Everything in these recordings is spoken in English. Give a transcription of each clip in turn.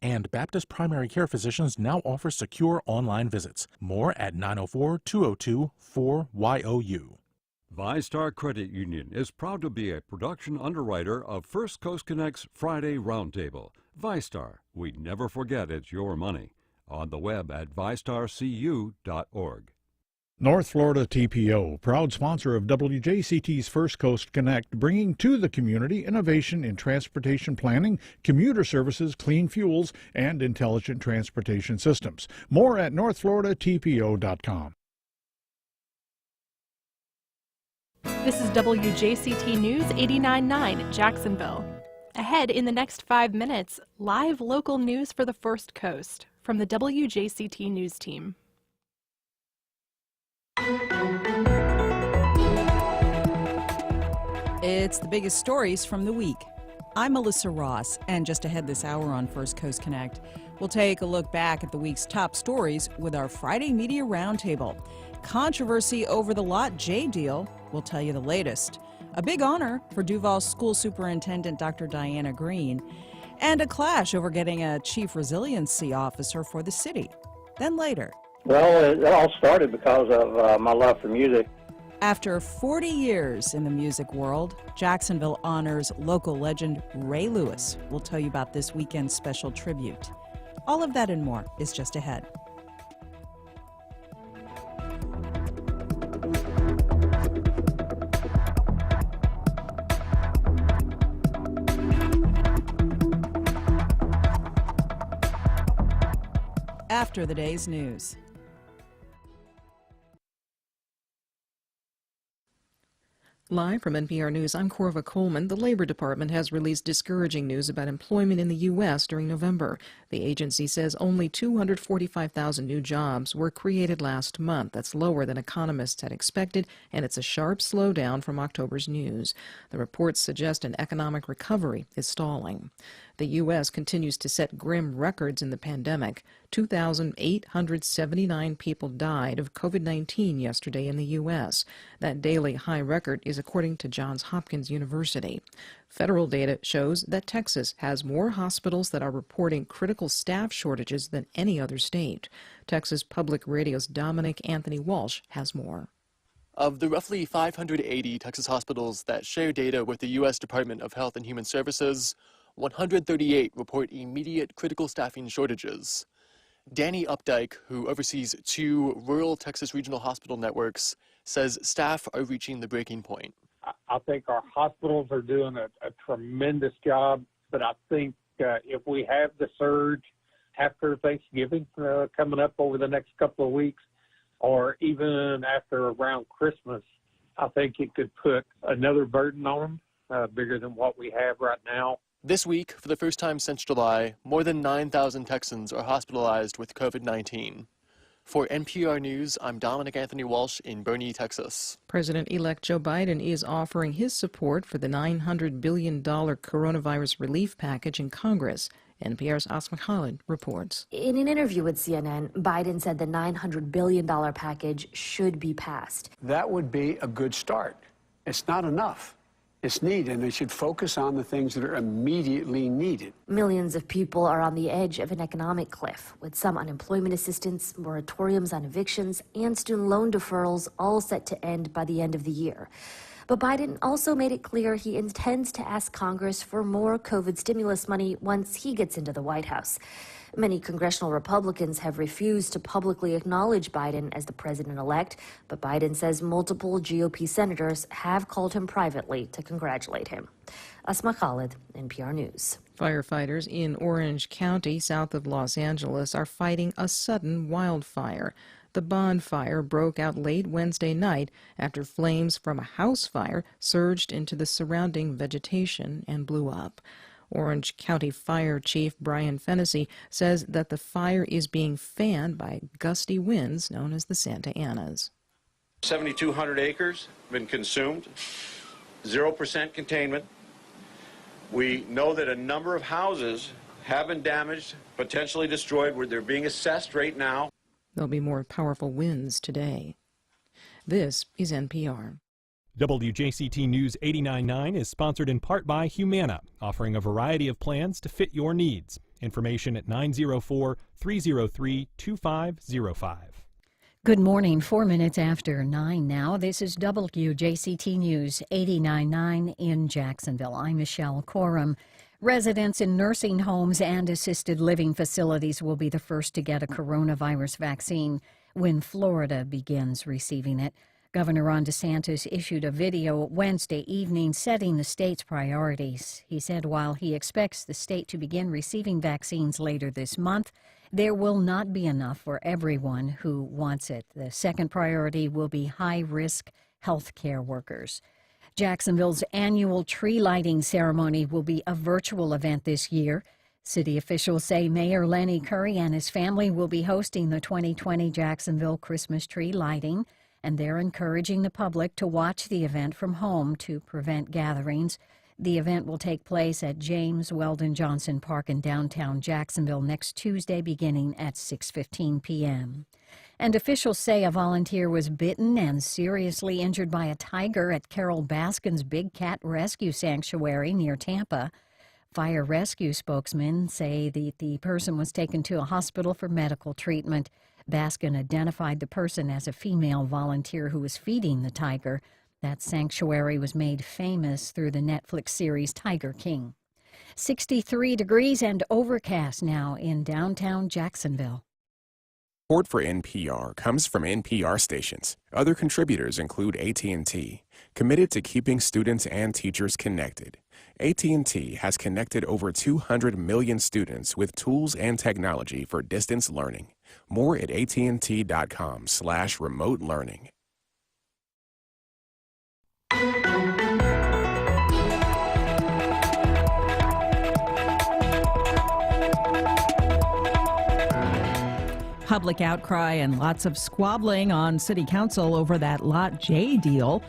And Baptist Primary Care Physicians now offer secure online visits. More at 904-202-4YOU. ViStar Credit Union is proud to be a production underwriter of First Coast Connect's Friday Roundtable. ViStar, we never forget it's your money. On the web at vistarcu.org. North Florida TPO, proud sponsor of WJCT's First Coast Connect, bringing to the community innovation in transportation planning, commuter services, clean fuels, and intelligent transportation systems. More at northfloridatpo.com. This is WJCT News 89.9 Jacksonville. Ahead in the next 5 minutes, live local news for the First Coast from the WJCT News team. It's the biggest stories from the week. I'm Melissa Ross, and just ahead this hour on First Coast Connect, we'll take a look back at the week's top stories with our Friday Media Roundtable. Controversy over the Lot J deal, we'll tell you the latest. A big honor for Duval's school superintendent, Dr. Diana Green, and a clash over getting a chief resiliency officer for the city. Then later. Well, it all started because of my love for music. After 40 years in the music world, Jacksonville honors local legend Ray Lewis. We'll tell you about this weekend's special tribute. All of that and more is just ahead. After the day's news. Live from NPR News, I'm Corva Coleman. The Labor Department has released discouraging news about employment in the U.S. during November. The agency says only 245,000 new jobs were created last month. That's lower than economists had expected, and it's a sharp slowdown from October's news. The reports suggest an economic recovery is stalling. The U.S. continues to set grim records in the pandemic. 2,879 people died of COVID-19 yesterday in the U.S. That daily high record is according to Johns Hopkins University. Federal data shows that Texas has more hospitals that are reporting critical staff shortages than any other state. Texas Public Radio's Dominic Anthony Walsh has more. Of the roughly 580 Texas hospitals that share data with the U.S. Department of Health and Human Services, 138 report immediate critical staffing shortages. Danny Updike, who oversees 2 rural Texas regional hospital networks, says staff are reaching the breaking point. I think our hospitals are doing a tremendous job, but I think if we have the surge after Thanksgiving coming up over the next couple of weeks, or even after around Christmas, I think it could put another burden on them, bigger than what we have right now. This week, for the first time since July, more than 9,000 Texans are hospitalized with COVID-19. For NPR News, I'm Dominic Anthony Walsh in Boerne, Texas. President-elect Joe Biden is offering his support for the $900 billion coronavirus relief package in Congress. NPR's Asma Khalid reports. In an interview with CNN, Biden said the $900 billion package should be passed. That would be a good start. It's not enough. It's needed, and they should focus on the things that are immediately needed. Millions of people are on the edge of an economic cliff, with some unemployment assistance, moratoriums on evictions, and student loan deferrals all set to end by the end of the year. But Biden also made it clear he intends to ask Congress for more COVID stimulus money once he gets into the White House. Many congressional Republicans have refused to publicly acknowledge Biden as the president-elect, but Biden says multiple GOP senators have called him privately to congratulate him. Asma Khalid, NPR News. Firefighters in Orange County, south of Los Angeles, are fighting a sudden wildfire. The bonfire broke out late Wednesday night after flames from a house fire surged into the surrounding vegetation and blew up. Orange County Fire Chief Brian Fennessy says that the fire is being fanned by gusty winds known as the Santa Anas. 7,200 acres have been consumed, 0% containment. We know that a number of houses have been damaged, potentially destroyed, where they're being assessed right now. There'll be more powerful winds today. This is NPR. WJCT News 89.9 is sponsored in part by Humana, offering a variety of plans to fit your needs. Information at 904-303-2505. Good morning, 4 minutes after 9 now. This is WJCT News 89.9 in Jacksonville. I'm Michelle Corum. Residents in nursing homes and assisted living facilities will be the first to get a coronavirus vaccine when Florida begins receiving it. Governor Ron DeSantis issued a video Wednesday evening setting the state's priorities. He said while he expects the state to begin receiving vaccines later this month, there will not be enough for everyone who wants it. The second priority will be high-risk health care workers. Jacksonville's annual tree lighting ceremony will be a virtual event this year. City officials say Mayor Lenny Curry and his family will be hosting the 2020 Jacksonville Christmas tree lighting, and they're encouraging the public to watch the event from home to prevent gatherings. The event will take place at James Weldon Johnson Park in downtown Jacksonville next Tuesday beginning at 6:15 p.m. And officials say a volunteer was bitten and seriously injured by a tiger at Carol Baskin's Big Cat Rescue Sanctuary near Tampa. Fire rescue spokesmen say the person was taken to a hospital for medical treatment. Baskin identified the person as a female volunteer who was feeding the tiger. That sanctuary was made famous through the Netflix series Tiger King. 63 degrees and overcast now in downtown Jacksonville. Support for NPR comes from NPR stations. Other contributors include AT&T, committed to keeping students and teachers connected. AT&T has connected over 200 million students with tools and technology for distance learning. More at AT&T.com/remote learning. Public outcry and lots of squabbling on city council over that Lot J deal.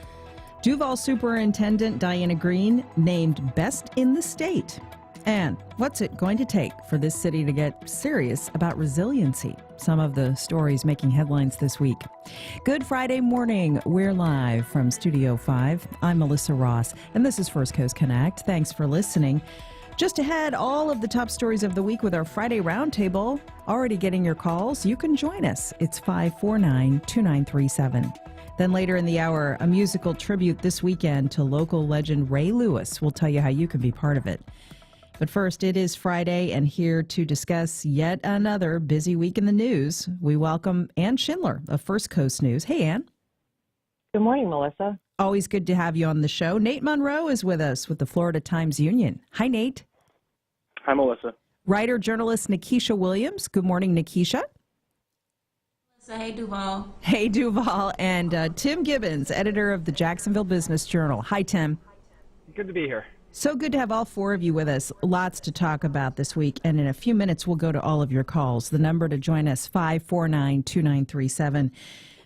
Duval Superintendent Diana Green named best in the state. And what's it going to take for this city to get serious about resiliency? Some of the stories making headlines this week. Good Friday morning. We're live from Studio 5. I'm Melissa Ross, and this is First Coast Connect. Thanks for listening. Just ahead, all of the top stories of the week with our Friday Roundtable. Already getting your calls. You can join us. It's 549-2937. Then later in the hour, a musical tribute this weekend to local legend Ray Lewis. We'll tell you how you can be part of it. But first, it is Friday, and here to discuss yet another busy week in the news, we welcome Ann Schindler of First Coast News. Hey, Ann. Good morning, Melissa. Always good to have you on the show. Nate Monroe is with us with the Florida Times-Union. Hi, Nate. Hi, Melissa. Writer-journalist Nikisha Williams. Good morning, Nikisha. Hey, Duval. Hey, Duval. And Tim Gibbons, editor of the Jacksonville Business Journal. Hi, Tim. Good to be here. So good to have all four of you with us. Lots to talk about this week. And in a few minutes, we'll go to all of your calls. The number to join us, 549-2937.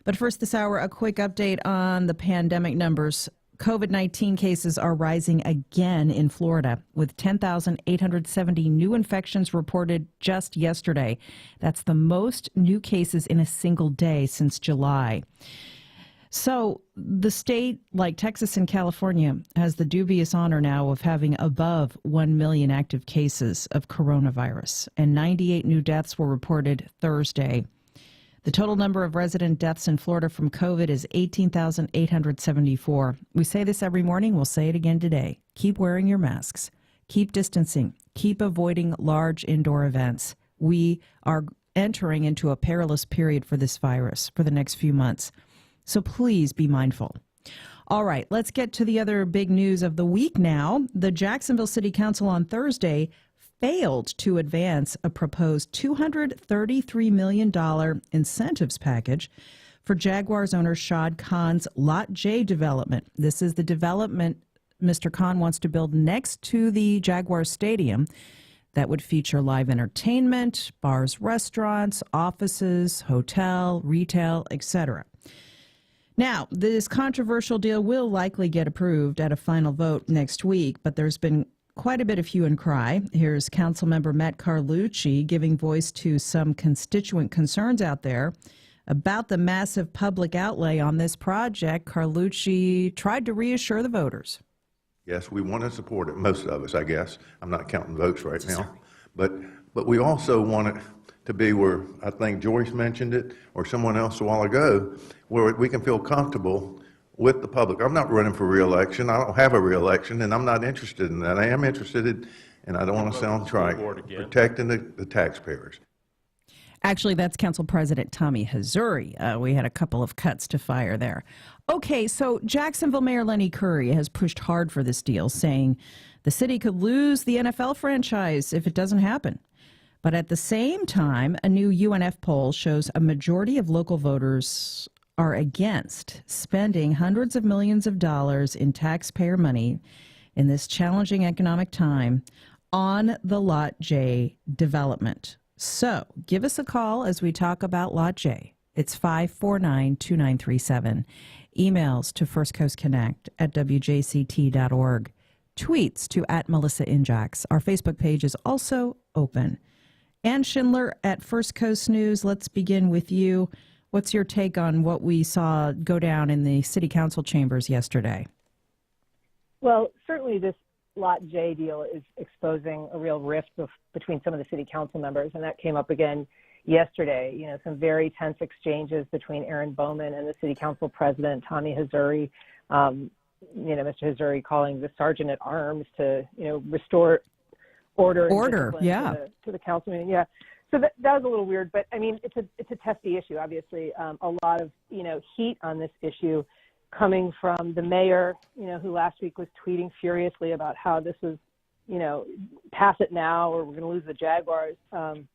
But first this hour, a quick update on the pandemic numbers. COVID-19 cases are rising again in Florida, with 10,870 new infections reported just yesterday. That's the most new cases in a single day since July. So the state, like Texas and California, has the dubious honor now of having above 1 million active cases of coronavirus, and 98 new deaths were reported Thursday. The total number of resident deaths in Florida from COVID is 18,874. We say this every morning. We'll say it again today. Keep wearing your masks. Keep distancing. Keep avoiding large indoor events. We are entering into a perilous period for this virus for the next few months. So please be mindful. All right, let's get to the other big news of the week now. The Jacksonville City Council on Thursday failed to advance a proposed $233 million incentives package for Jaguars owner Shad Khan's Lot J development. This is the development Mr. Khan wants to build next to the Jaguars Stadium that would feature live entertainment, bars, restaurants, offices, hotel, retail, etc. Now, this controversial deal will likely get approved at a final vote next week, but there's been quite a bit of hue and cry. Here's Councilmember Matt Carlucci giving voice to some constituent concerns out there about the massive public outlay on this project. Carlucci tried to reassure the voters. Yes, we want to support it, most of us, I guess. I'm not counting votes right now. But but we also want it to be where, I think Joyce mentioned it, or someone else a while ago, where we can feel comfortable with the public. I'm not running for re-election. I don't have a re-election, and I'm not interested in that. I am interested in, and I don't want to sound trite, protecting the taxpayers. Actually, that's Council President Tommy Hazouri. We had a couple of cuts to fire there. Okay, so Jacksonville Mayor Lenny Curry has pushed hard for this deal, saying the city could lose the NFL franchise if it doesn't happen. But at the same time, a new UNF poll shows a majority of local voters are against spending hundreds of millions of dollars in taxpayer money in this challenging economic time on the Lot J development. So give us a call as we talk about Lot J. It's 549-2937. Emails to firstcoastconnect@wjct.org. Tweets to @MelissaInjax. Our Facebook page is also open. Ann Schindler at First Coast News, let's begin with you. What's your take on what we saw go down in the city council chambers yesterday? Well, certainly this Lot J deal is exposing a real rift between some of the city council members, and that came up again yesterday. You know, some very tense exchanges between Aaron Bowman and the city council president, Tommy Hazouri. Mr. Hazouri calling the sergeant at arms to, restore order yeah, to the council meeting. Yeah. So that was a little weird, but I mean, it's a testy issue, obviously. A lot of, heat on this issue coming from the mayor, who last week was tweeting furiously about how this was, pass it now or we're going to lose the Jaguars. It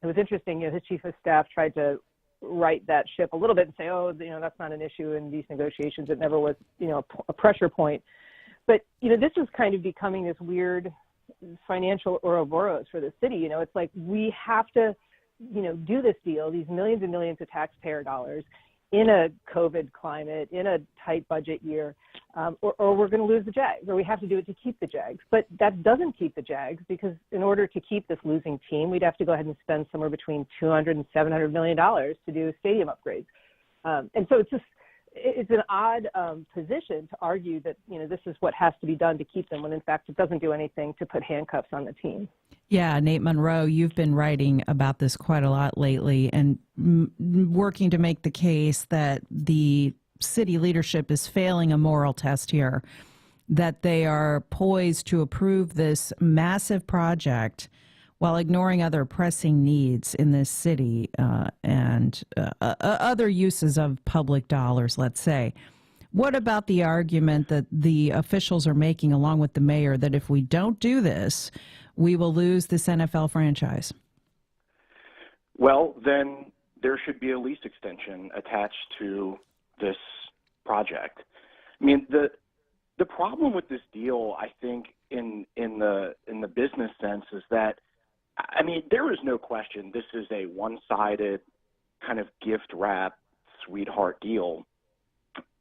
was interesting, his chief of staff tried to right that ship a little bit and say, that's not an issue in these negotiations. It never was, a pressure point. But, this is kind of becoming this weird financial Ouroboros for the city. It's like we have to, do this deal, these millions and millions of taxpayer dollars in a COVID climate, in a tight budget year, or we're going to lose the Jags, or we have to do it to keep the Jags. But that doesn't keep the Jags, because in order to keep this losing team, we'd have to go ahead and spend somewhere between $200 and $700 million to do stadium upgrades. And so it's an odd position to argue that, this is what has to be done to keep them, when in fact it doesn't do anything to put handcuffs on the team. Yeah, Nate Monroe, you've been writing about this quite a lot lately and working to make the case that the city leadership is failing a moral test here, that they are poised to approve this massive project while ignoring other pressing needs in this city and other uses of public dollars, let's say. What about the argument that the officials are making, along with the mayor, that if we don't do this, we will lose this NFL franchise? Well, then there should be a lease extension attached to this project. I mean, the problem with this deal, I think, in the business sense, is that, I mean, there is no question this is a one-sided kind of gift wrap sweetheart deal.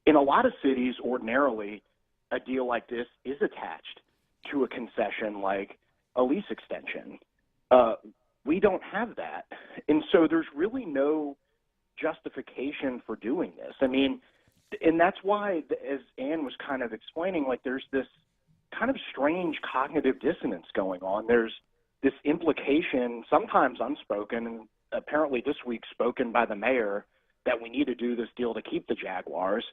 In a lot of cities, ordinarily, a deal like this is attached to a concession like a lease extension. We don't have that. And so there's really no justification for doing this. I mean, and that's why, as Ann was kind of explaining, like there's this kind of strange cognitive dissonance going on. There's this implication, sometimes unspoken, and apparently this week spoken by the mayor, that we need to do this deal to keep the Jaguars.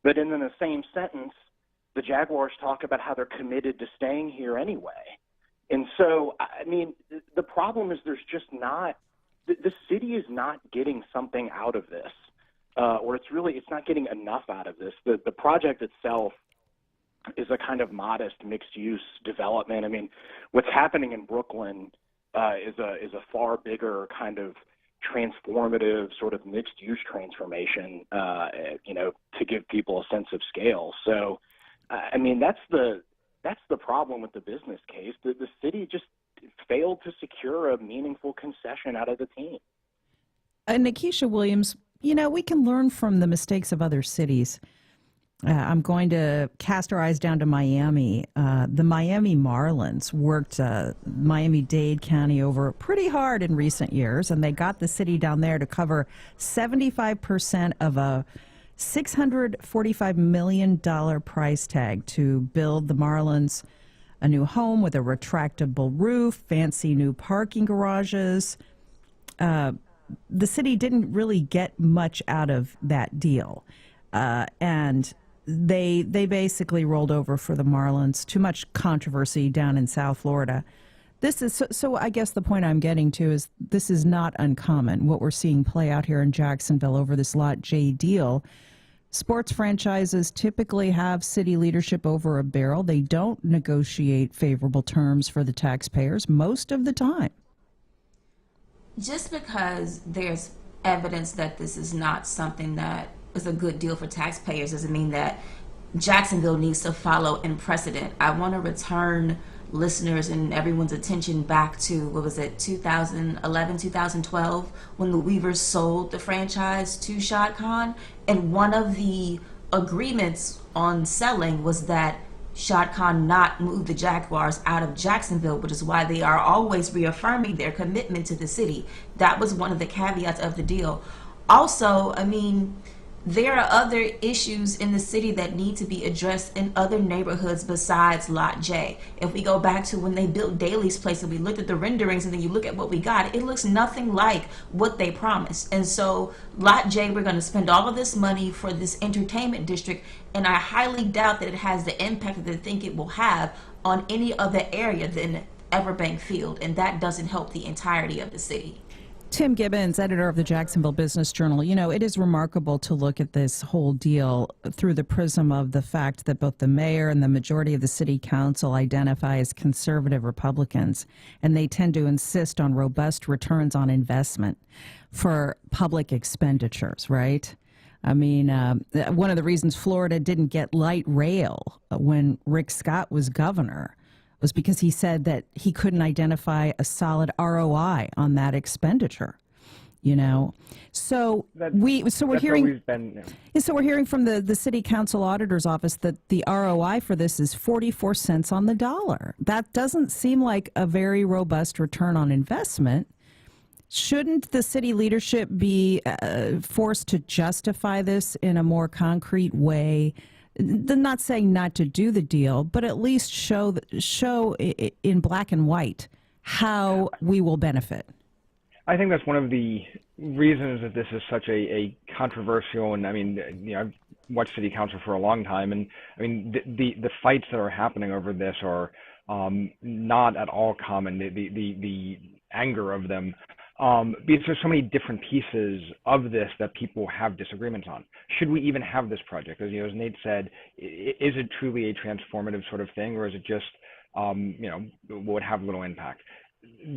But in the same sentence, the Jaguars talk about how they're committed to staying here anyway. And so, I mean, the problem is there's just not, the city is not getting something out of this, or it's not getting enough out of this. The project itself is a kind of modest mixed-use development. I mean, what's happening in Brooklyn is a far bigger kind of transformative sort of mixed-use transformation, to give people a sense of scale. So, I mean, that's the problem with the business case. The city just failed to secure a meaningful concession out of the team. Nikisha Williams, we can learn from the mistakes of other cities. I'm going to cast our eyes down to Miami. The Miami Marlins worked Miami-Dade County over pretty hard in recent years, and they got the city down there to cover 75% of a $645 million price tag to build the Marlins a new home with a retractable roof, fancy new parking garages. The city didn't really get much out of that deal. And they basically rolled over for the Marlins. Too much controversy down in South Florida. This is so I guess the point I'm getting to is this is not uncommon, what we're seeing play out here in Jacksonville over this Lot J deal. Sports franchises typically have city leadership over a barrel. They don't negotiate favorable terms for the taxpayers most of the time. Just because there's evidence that this is not something that is a good deal for taxpayers doesn't mean that Jacksonville needs to follow in precedent. I want to return listeners and everyone's attention back to, 2011, 2012, when the Weavers sold the franchise to Shad Khan. And one of the agreements on selling was that Shad Khan not move the Jaguars out of Jacksonville, which is why they are always reaffirming their commitment to the city. That was one of the caveats of the deal. Also, there are other issues in the city that need to be addressed in other neighborhoods besides Lot J. If we go back to when they built Daly's Place and we looked at the renderings and then you look at what we got, it looks nothing like what they promised. And so Lot J, we're going to spend all of this money for this entertainment district, and I highly doubt that it has the impact that they think it will have on any other area than Everbank Field, and that doesn't help the entirety of the city. Tim Gibbons, editor of the Jacksonville Business Journal. It is remarkable to look at this whole deal through the prism of the fact that both the mayor and the majority of the city council identify as conservative Republicans, and they tend to insist on robust returns on investment for public expenditures, right? One of the reasons Florida didn't get light rail when Rick Scott was governor was because he said that he couldn't identify a solid ROI on that expenditure. So we're hearing from the city council auditor's office that the ROI for this is 44 cents on the dollar. That doesn't seem like a very robust return on investment. Shouldn't the city leadership be forced to justify this in a more concrete way? Not saying not to do the deal, but at least show in black and white how we will benefit. I think that's one of the reasons that this is such a controversial, and I've watched city council for a long time, and the fights that are happening over this are not at all common. The anger of them. Because there's so many different pieces of this that people have disagreements on. Should we even have this project? As Nate said, is it truly a transformative sort of thing, or is it just, would have little impact?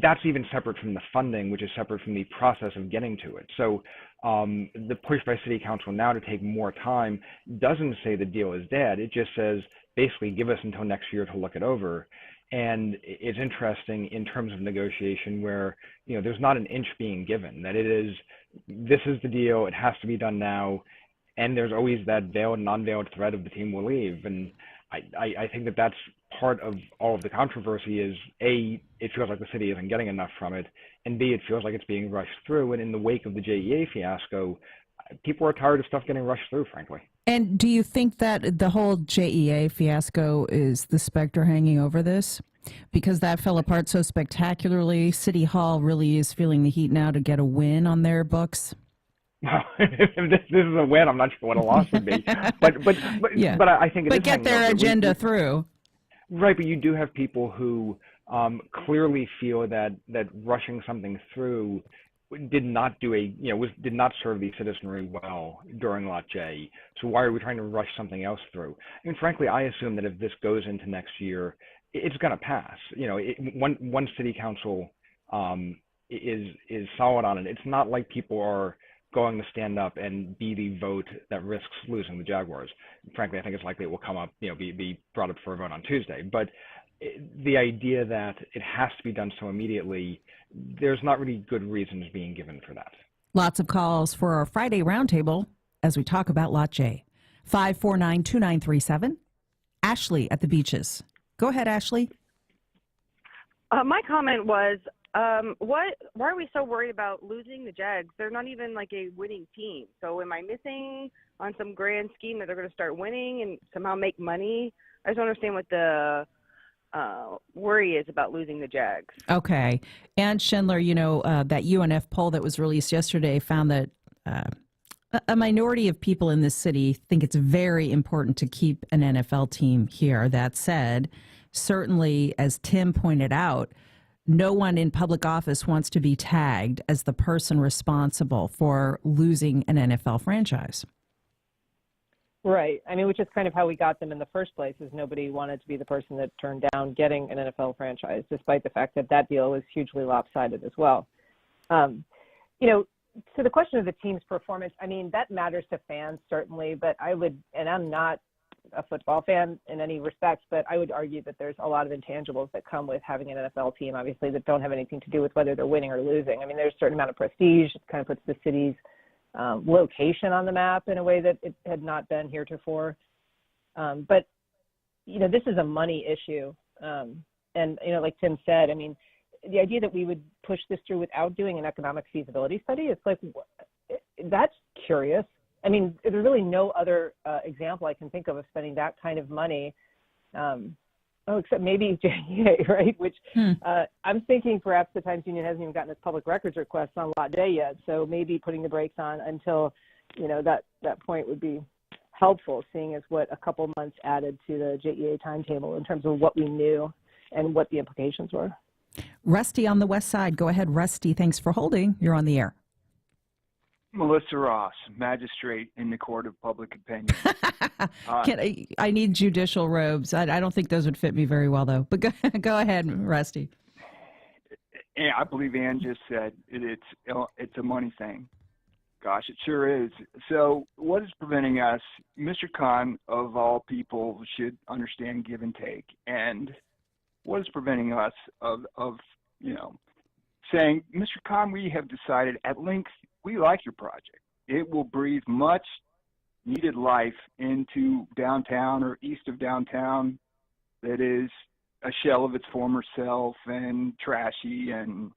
That's even separate from the funding, which is separate from the process of getting to it. So the push by city council now to take more time doesn't say the deal is dead. It just says, basically, give us until next year to look it over. And it's interesting in terms of negotiation where, there's not an inch being given, that this is the deal, it has to be done now, and there's always that veiled and non-veiled threat of the team will leave. And I think that that's part of all of the controversy is, A, it feels like the city isn't getting enough from it, and B, it feels like it's being rushed through. And in the wake of the JEA fiasco, people are tired of stuff getting rushed through, frankly. And do you think that the whole JEA fiasco is the specter hanging over this? Because that fell apart so spectacularly, City Hall really is feeling the heat now to get a win on their books? If this is a win, I'm not sure what a loss would be. But I think it is get their agenda through. Right, but you do have people who clearly feel that rushing something through did not did not serve the citizenry well during Lot J. So why are we trying to rush something else through? Frankly, I assume that if this goes into next year, it's going to pass. One city council is solid on it. It's not like people are going to stand up and be the vote that risks losing the Jaguars. Frankly, I think it's likely it will come up, be brought up for a vote on Tuesday. But the idea that it has to be done so immediately, there's not really good reasons being given for that. Lots of calls for our Friday roundtable as we talk about Lot J. 549-2937. Ashley at the Beaches. Go ahead, Ashley. My comment was, why are we so worried about losing the Jags? They're not even like a winning team. So am I missing on some grand scheme that they're going to start winning and somehow make money? I just don't understand what the worry is about losing the Jags. Okay. Ann Schindler, that UNF poll that was released yesterday found that a minority of people in this city think it's very important to keep an NFL team here. That said, certainly, as Tim pointed out, no one in public office wants to be tagged as the person responsible for losing an NFL franchise. Right. I mean, which is kind of how we got them in the first place, is nobody wanted to be the person that turned down getting an NFL franchise, despite the fact that that deal was hugely lopsided as well. So the question of the team's performance, I mean, that matters to fans, certainly, but and I'm not a football fan in any respect, but I would argue that there's a lot of intangibles that come with having an NFL team, obviously, that don't have anything to do with whether they're winning or losing. I mean, there's a certain amount of prestige. It kind of puts the city's location on the map in a way that it had not been heretofore. But, this is a money issue. And, like Tim said, I mean, the idea that we would push this through without doing an economic feasibility study, it's like, that's curious. I mean, there's really no other example I can think of spending that kind of money, except maybe JEA, right? Which I'm thinking perhaps the Times Union hasn't even gotten its public records request on lot day yet. So maybe putting the brakes on until, that point would be helpful, seeing as what a couple months added to the JEA timetable in terms of what we knew and what the implications were. Rusty on the west side. Go ahead, Rusty. Thanks for holding. You're on the air. Melissa Ross, magistrate in the court of public opinion. I need judicial robes. I don't think those would fit me very well, though. But go ahead, Rusty. Yeah, I believe Ann just said it's a money thing. Gosh, it sure is. So what is preventing us? Mr. Khan, of all people, should understand give and take. And what is preventing us of saying, Mr. Khan, we have decided at length we like your project. It will breathe much needed life into downtown or east of downtown that is a shell of its former self and trashy and,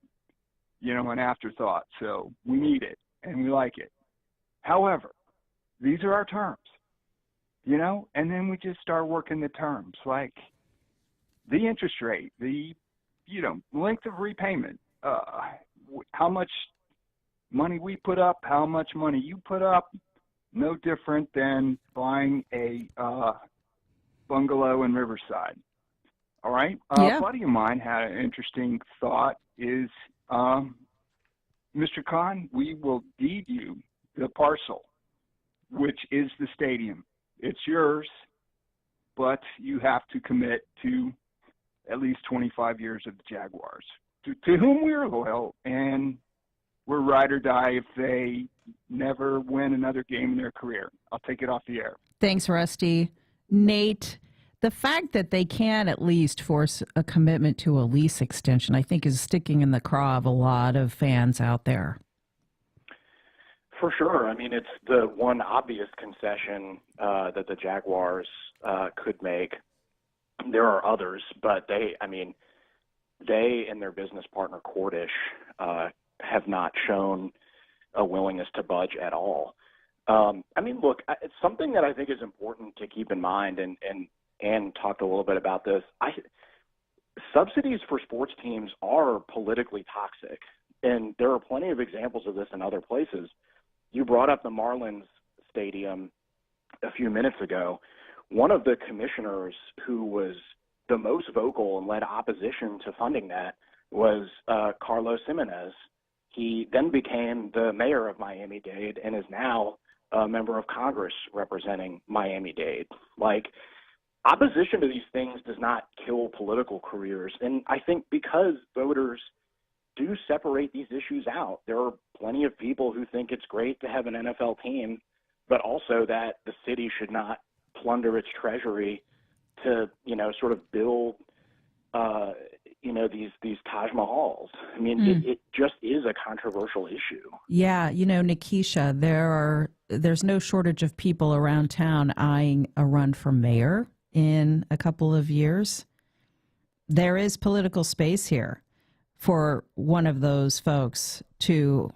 an afterthought. So we need it and we like it. However, these are our terms, and then we just start working the terms, like the interest rate, the, length of repayment, how much money we put up, how much money you put up, no different than buying a bungalow in Riverside. All right? Yeah. A buddy of mine had an interesting thought is, Mr. Khan, we will deed you the parcel, which is the stadium. It's yours, but you have to commit to at least 25 years of the Jaguars, to whom we're loyal, and we're ride or die if they never win another game in their career. I'll take it off the air. Thanks, Rusty. Nate, the fact that they can at least force a commitment to a lease extension, I think, is sticking in the craw of a lot of fans out there. For sure. I mean, it's the one obvious concession that the Jaguars could make. There are others, but they and their business partner, Cordish, have not shown a willingness to budge at all. Look, it's something that I think is important to keep in mind, and talked a little bit about this. Subsidies for sports teams are politically toxic, and there are plenty of examples of this in other places. You brought up the Marlins Stadium a few minutes ago. One of the commissioners who was the most vocal and led opposition to funding that was Carlos Jimenez. He then became the mayor of Miami-Dade and is now a member of Congress representing Miami-Dade. Opposition to these things does not kill political careers. And I think because voters do separate these issues out, there are plenty of people who think it's great to have an NFL team, but also that the city should not plunder its treasury to, sort of build, these Taj Mahals. It just is a controversial issue. Yeah, Nikisha, there's no shortage of people around town eyeing a run for mayor in a couple of years. There is political space here for one of those folks to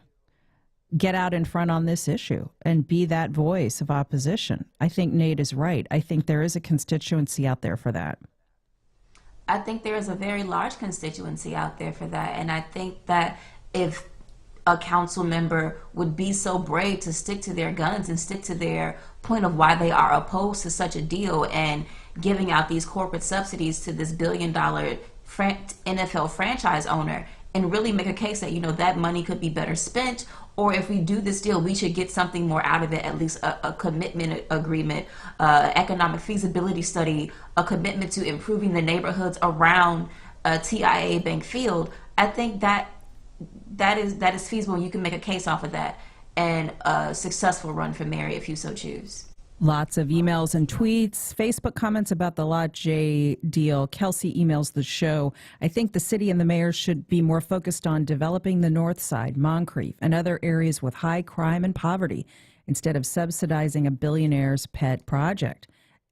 get out in front on this issue and be that voice of opposition. I think Nate is right. I think there is a constituency out there for that. I think there is a very large constituency out there for that. And I think that if a council member would be so brave to stick to their guns and stick to their point of why they are opposed to such a deal and giving out these corporate subsidies to this $1 billion NFL franchise owner, and really make a case that, that money could be better spent, or if we do this deal, we should get something more out of it, at least a commitment agreement, economic feasibility study, a commitment to improving the neighborhoods around TIAA Bank Field. I think that is feasible, and you can make a case off of that and a successful run for mayor if you so choose. Lots of emails and tweets, Facebook comments about the Lot J deal. Kelsey emails the show. I think the city and the mayor should be more focused on developing the North Side, Moncrief, and other areas with high crime and poverty instead of subsidizing a billionaire's pet project.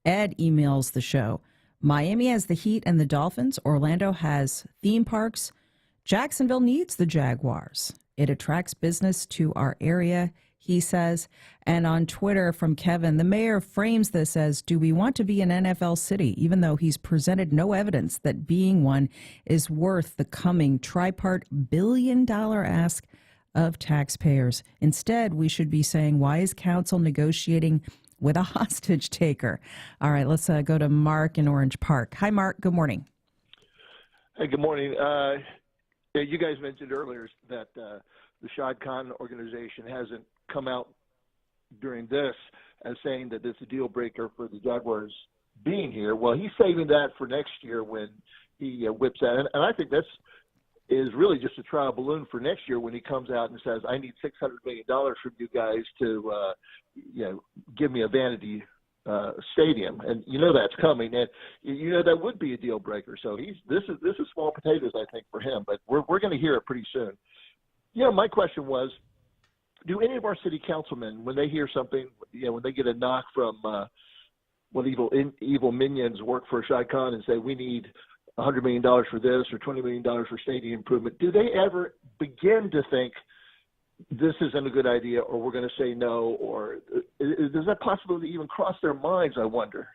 Ed emails the show. Miami has the Heat and the Dolphins. Orlando has theme parks. Jacksonville needs the Jaguars. It attracts business to our area, he says. And on Twitter from Kevin, the mayor frames this as, do we want to be an NFL city, even though he's presented no evidence that being one is worth the coming tripart $1 billion ask of taxpayers. Instead, we should be saying, why is council negotiating with a hostage taker? All right, let's go to Mark in Orange Park. Hi, Mark. Good morning. Hey, good morning. You guys mentioned earlier that the Shad Khan organization hasn't come out during this as saying that it's a deal breaker for the Jaguars being here. Well, he's saving that for next year when he whips that. And I think is really just a trial balloon for next year when he comes out and says, I need $600 million from you guys to give me a vanity stadium. And that's coming. And that would be a deal breaker. So this is small potatoes, I think, for him. But we're going to hear it pretty soon. My question was, do any of our city councilmen, when they hear something, when they get a knock from when evil minions work for Shad Khan and say, we need $100 million for this or $20 million for stadium improvement, do they ever begin to think this isn't a good idea, or we're going to say no, or does that possibility even cross their minds, I wonder?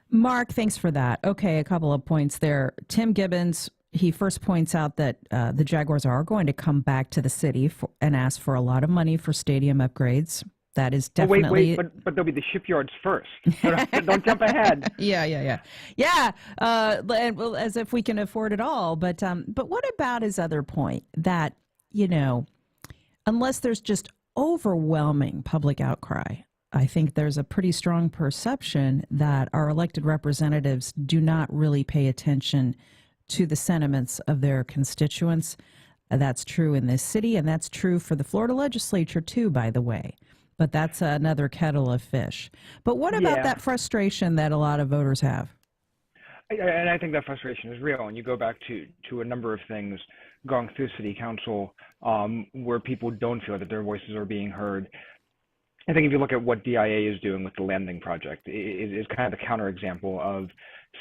Mark, thanks for that. Okay, a couple of points there. Tim Gibbons, he first points out that the Jaguars are going to come back to the city and ask for a lot of money for stadium upgrades. That is definitely... But they'll be the shipyards first. Don't jump ahead. Yeah. As if we can afford it all. But what about his other point that, unless there's just overwhelming public outcry, I think there's a pretty strong perception that our elected representatives do not really pay attention to the sentiments of their constituents. That's true in this city, and that's true for the Florida legislature, too, by the way. But that's another kettle of fish. But what about that frustration that a lot of voters have? And I think that frustration is real. And you go back to a number of things going through city council where people don't feel that their voices are being heard. I think if you look at what DIA is doing with the landing project, it is kind of the counterexample of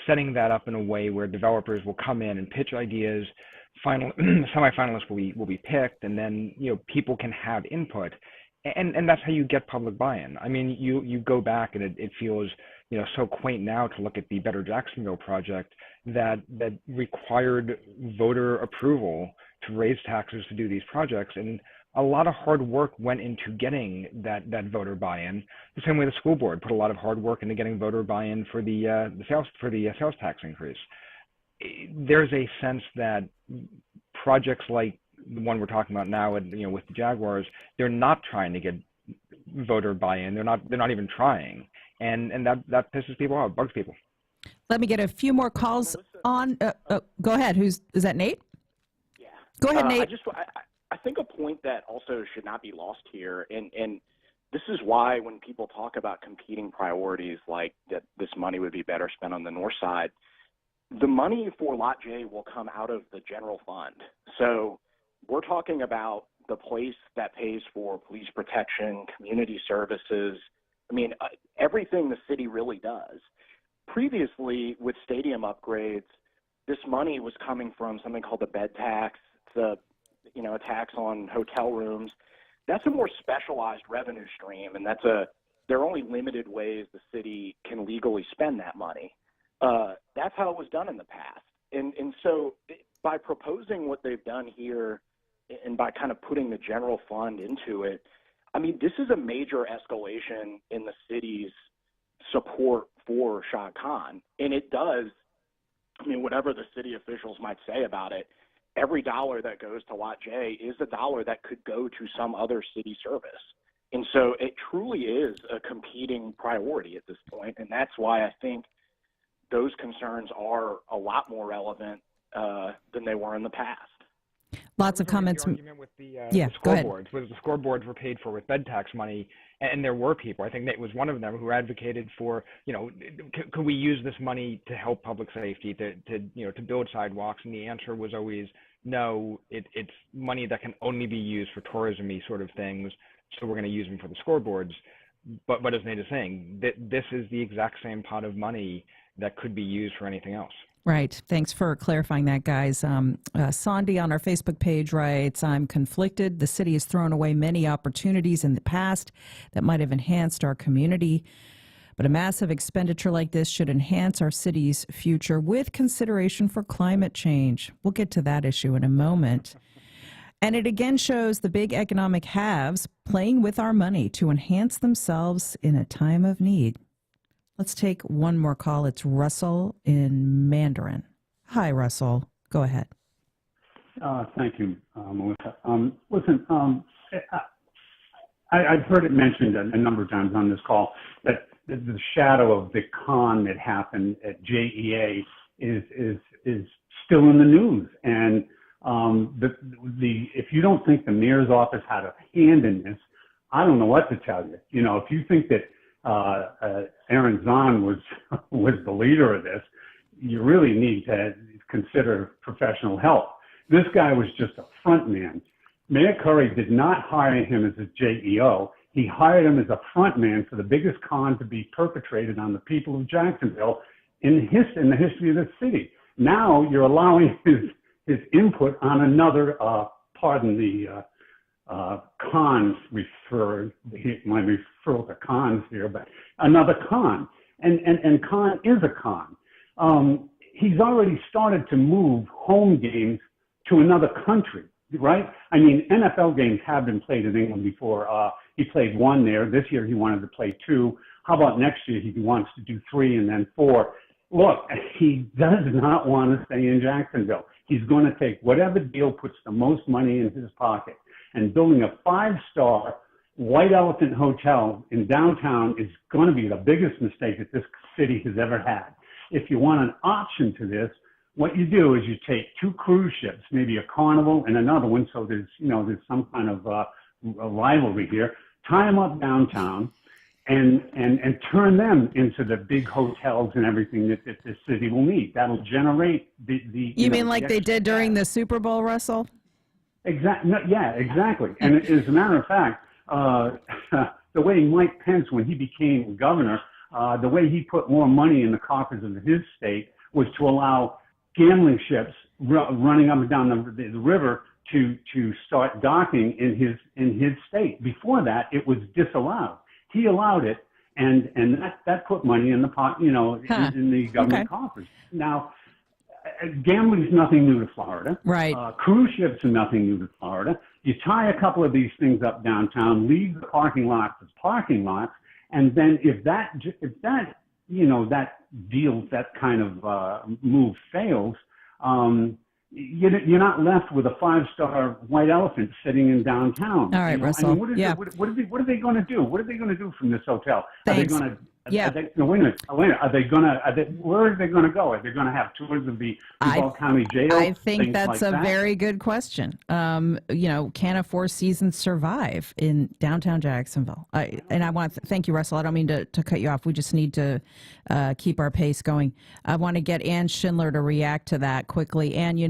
setting that up in a way where developers will come in and pitch ideas, semifinalists will be picked, and then people can have input. And that's how you get public buy-in. I mean, you go back and it feels so quaint now to look at the Better Jacksonville project that required voter approval to raise taxes to do these projects, and a lot of hard work went into getting that voter buy-in. The same way the school board put a lot of hard work into getting voter buy-in for the sales tax increase. There's a sense that projects like the one we're talking about now, with the Jaguars, they're not trying to get voter buy-in. They're not even trying, and that pisses people off, bugs people. Let me get a few more calls on. Go ahead. Is that Nate? Yeah. Go ahead, Nate. I think a point that also should not be lost here, and this is why when people talk about competing priorities like that this money would be better spent on the north side, the money for Lot J will come out of the general fund. So we're talking about the place that pays for police protection, community services, everything the city really does. Previously, with stadium upgrades, this money was coming from something called the bed tax, a tax on hotel rooms. That's a more specialized revenue stream, and there are only limited ways the city can legally spend that money. That's how it was done in the past. And so by proposing what they've done here and by kind of putting the general fund into it, I mean, this is a major escalation in the city's support for Shad Khan. And it does, I mean, whatever the city officials might say about it, every dollar that goes to Lot J is a dollar that could go to some other city service. And so it truly is a competing priority at this point. And that's why I think those concerns are a lot more relevant than they were in the past. Lots of comments. The argument with the go ahead. scoreboards was the scoreboards were paid for with bed tax money, and there were people. I think Nate was one of them who advocated for, could we use this money to help public safety, to build sidewalks? And the answer was always no. It's money that can only be used for tourism-y sort of things. So we're going to use them for the scoreboards. But as Nate is saying, this is the exact same pot of money that could be used for anything else. Right. Thanks for clarifying that, guys. Sandy on our Facebook page writes, I'm conflicted. The city has thrown away many opportunities in the past that might have enhanced our community. But a massive expenditure like this should enhance our city's future with consideration for climate change. We'll get to that issue in a moment. And it again shows the big economic haves playing with our money to enhance themselves in a time of need. Let's take one more call. It's Russell in Mandarin. Hi, Russell. Go ahead. Thank you, Melissa. Listen, I've heard it mentioned a number of times on this call that the shadow of the con that happened at JEA is still in the news. And if you don't think the mayor's office had a hand in this, I don't know what to tell you. If you think that Aaron Zahn was the leader of this, you really need to consider professional help. This guy was just a front man. Mayor Curry did not hire him as a JEO. He hired him as a front man for the biggest con to be perpetrated on the people of Jacksonville in the history of the city. Now you're allowing his input on another, pardon the cons referred, my referral to cons here, but another con. And con is a con. He's already started to move home games to another country, right? I mean, NFL games have been played in England before. He played one there. This year he wanted to play two. How about next year he wants to do 3 and then 4? Look, he does not want to stay in Jacksonville. He's going to take whatever deal puts the most money in his pocket. And building a 5-star White Elephant Hotel in downtown is going to be the biggest mistake that this city has ever had. If you want an option to this, what you do is you take 2 cruise ships, maybe a Carnival and another one, so there's some kind of a rivalry here. Tie them up downtown, and turn them into the big hotels and everything that this city will need. That'll generate the You mean like they did during the Super Bowl, Russell? Exactly. Yeah, exactly. And as a matter of fact, the way Mike Pence, when he became governor, the way he put more money in the coffers of his state was to allow gambling ships running up and down the river to start docking in his state. Before that, it was disallowed. He allowed it, and that put money in the pot, in the government coffers. Now, gambling is nothing new to Florida. Right. Cruise ships are nothing new to Florida. You tie a couple of these things up downtown, leave the parking lots as parking lots, and then if that deal, that kind of move fails, you're not left with a 5-star White Elephant sitting in downtown. All right, Russell. I mean, what are they going to do? What are they going to do from this hotel? Thanks. Are they going to? Yeah. Wait a minute. Where are they going to go? Are they going to have tours of the Duval County Jail? I think that's like a very good question. Can a 4 Seasons survive in downtown Jacksonville? And I want to thank you, Russell. I don't mean to cut you off. We just need to keep our pace going. I want to get Ann Schindler to react to that quickly. And,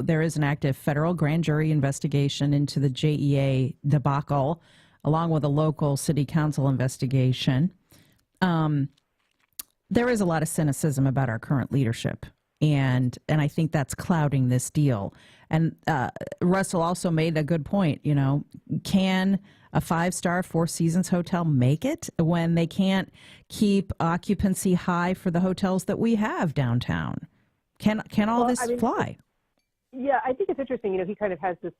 there is an active federal grand jury investigation into the JEA debacle, along with a local city council investigation. There is a lot of cynicism about our current leadership, and I think that's clouding this deal. And Russell also made a good point. Can a 5-star Four Seasons hotel make it when they can't keep occupancy high for the hotels that we have downtown? Can all this fly? Yeah, I think it's interesting. He kind of has this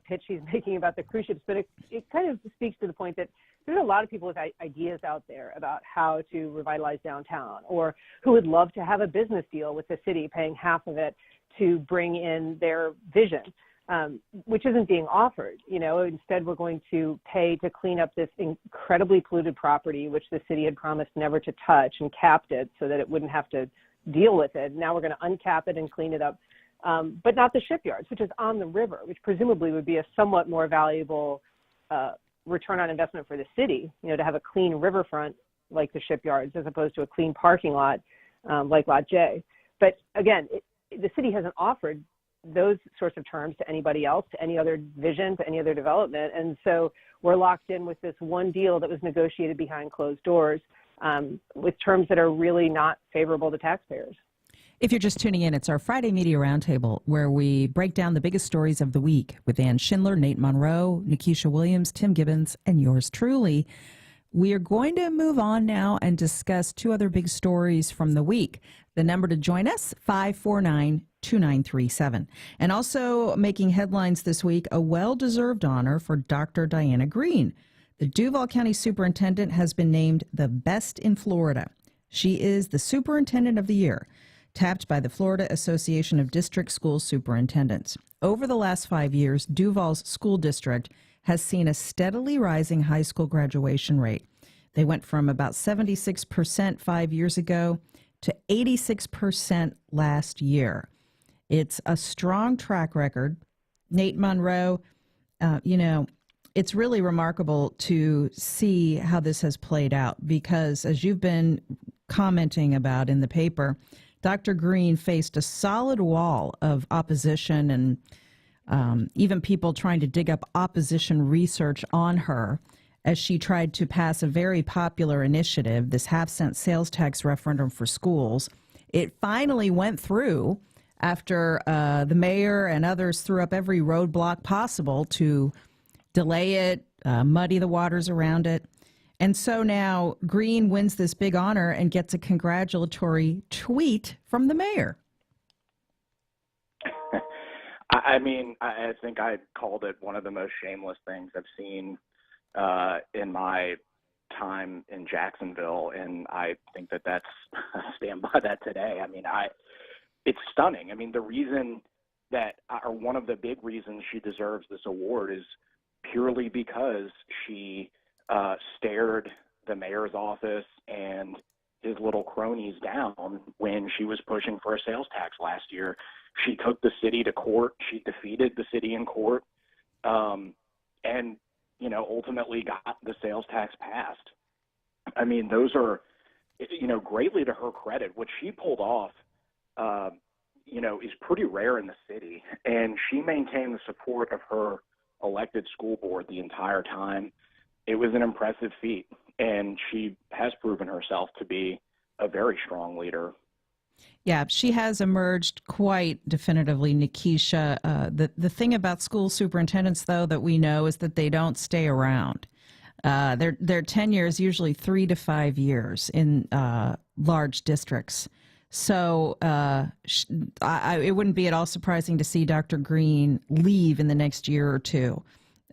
pitch he's making about the cruise ships, but it kind of speaks to the point that there's a lot of people with ideas out there about how to revitalize downtown, or who would love to have a business deal with the city, paying half of it to bring in their vision, which isn't being offered. Instead, we're going to pay to clean up this incredibly polluted property, which the city had promised never to touch, and capped it so that it wouldn't have to deal with it. Now we're going to uncap it and clean it up. But not the shipyards, which is on the river, which presumably would be a somewhat more valuable return on investment for the city, to have a clean riverfront like the shipyards as opposed to a clean parking lot like Lot J. But again, the city hasn't offered those sorts of terms to anybody else, to any other vision, to any other development. And so we're locked in with this one deal that was negotiated behind closed doors with terms that are really not favorable to taxpayers. If you're just tuning in, it's our Friday Media Roundtable, where we break down the biggest stories of the week with Ann Schindler, Nate Monroe, Nikisha Williams, Tim Gibbons, and yours truly. We are going to move on now and discuss two other big stories from the week. The number to join us, 549-2937. And also making headlines this week, a well-deserved honor for Dr. Diana Green. The Duval County Superintendent has been named the best in Florida. She is the Superintendent of the Year, tapped by the Florida Association of District School Superintendents. Over the last 5 years, Duval's school district has seen a steadily rising high school graduation rate. They went from about 76% 5 years ago to 86% last year. It's a strong track record. Nate Monroe, it's really remarkable to see how this has played out because, as you've been commenting about in the paper, Dr. Green faced a solid wall of opposition and even people trying to dig up opposition research on her as she tried to pass a very popular initiative, this half-cent sales tax referendum for schools. It finally went through after the mayor and others threw up every roadblock possible to delay it, muddy the waters around it. And so now Green wins this big honor and gets a congratulatory tweet from the mayor. I think I called it one of the most shameless things I've seen in my time in Jacksonville, and I think that's I stand by that today. It's stunning. The reason that, or one of the big reasons she deserves this award is purely because she stared the mayor's office and his little cronies down when she was pushing for a sales tax last year. She took the city to court. She defeated the city in court, and ultimately got the sales tax passed. Those are, greatly to her credit. What she pulled off, is pretty rare in the city, and she maintained the support of her elected school board the entire time. It was an impressive feat, and she has proven herself to be a very strong leader. Yeah, she has emerged quite definitively, Nikisha. The thing about school superintendents, though, that we know is that they don't stay around. Their tenure is usually 3 to 5 years in large districts. So it wouldn't be at all surprising to see Dr. Green leave in the next year or two.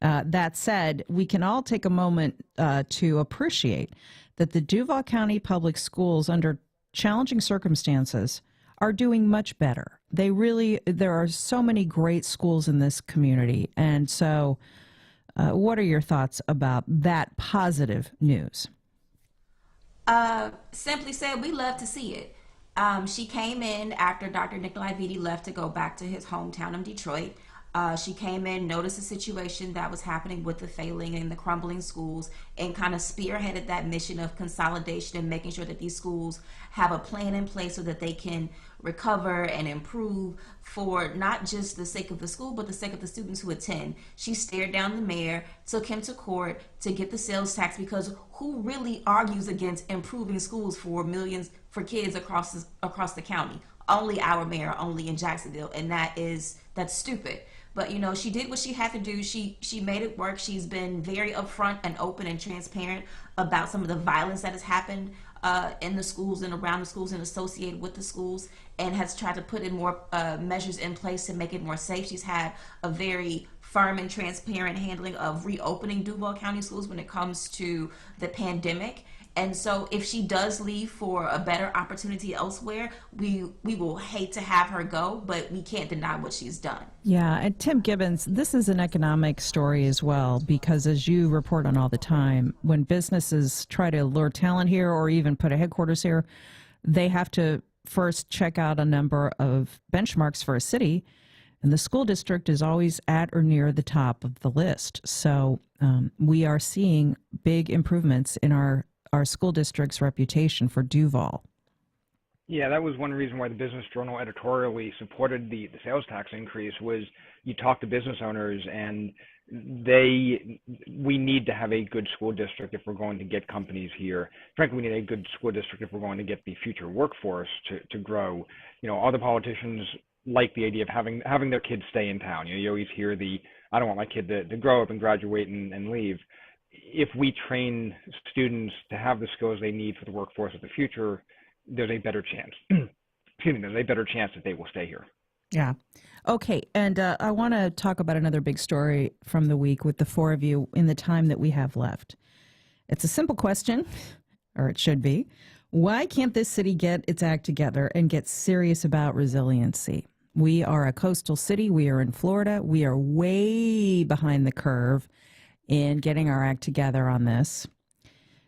That said, we can all take a moment to appreciate that the Duval County Public Schools, under challenging circumstances, are doing much better. There are so many great schools in this community. And so what are your thoughts about that positive news? Simply said, we love to see it. She came in after Dr. Nikolai Vitti left to go back to his hometown of Detroit. She came in, noticed the situation that was happening with the failing and the crumbling schools, and kind of spearheaded that mission of consolidation and making sure that these schools have a plan in place so that they can recover and improve for not just the sake of the school, but the sake of the students who attend. She stared down the mayor, took him to court to get the sales tax, because who really argues against improving schools for millions, for kids across the county? Only our mayor, only in Jacksonville, and that's stupid. But she did what she had to do. She made it work. She's been very upfront and open and transparent about some of the violence that has happened in the schools and around the schools and associated with the schools, and has tried to put in more measures in place to make it more safe. She's had a very firm and transparent handling of reopening Duval County schools when it comes to the pandemic. And so if she does leave for a better opportunity elsewhere, we will hate to have her go, but we can't deny what she's done. Yeah, and Tim Gibbons, this is an economic story as well, because as you report on all the time, when businesses try to lure talent here or even put a headquarters here, they have to first check out a number of benchmarks for a city, and the school district is always at or near the top of the list. So we are seeing big improvements in our school district's reputation for Duval. Yeah, that was one reason why the Business Journal editorially supported the sales tax increase. Was you talk to business owners and we need to have a good school district if we're going to get companies here. Frankly, we need a good school district if we're going to get the future workforce to grow. Other politicians like the idea of having their kids stay in town. You always hear I don't want my kid to grow up and graduate and leave. If we train students to have the skills they need for the workforce of the future, there's a better chance. There's a better chance that they will stay here. Yeah. Okay. And I want to talk about another big story from the week with the four of you in the time that we have left. It's a simple question, or it should be. Why can't this city get its act together and get serious about resiliency? We are a coastal city. We are in Florida. We are way behind the curve in getting our act together on this.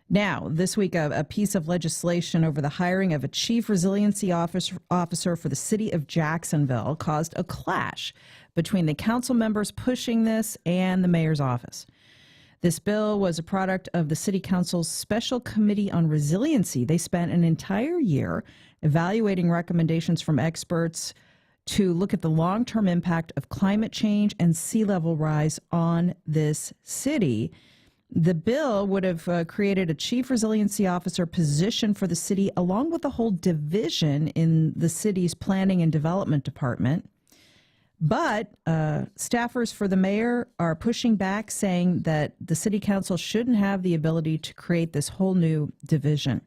Now, this week, a piece of legislation over the hiring of a chief resiliency officer for the city of Jacksonville caused a clash between the council members pushing this and the mayor's office. This bill was a product of the city council's special committee on resiliency. They spent an entire year evaluating recommendations from experts to look at the long-term impact of climate change and sea level rise on this city. The bill would have created a chief resiliency officer position for the city, along with a whole division in the city's planning and development department. But staffers for the mayor are pushing back, saying that the city council shouldn't have the ability to create this whole new division.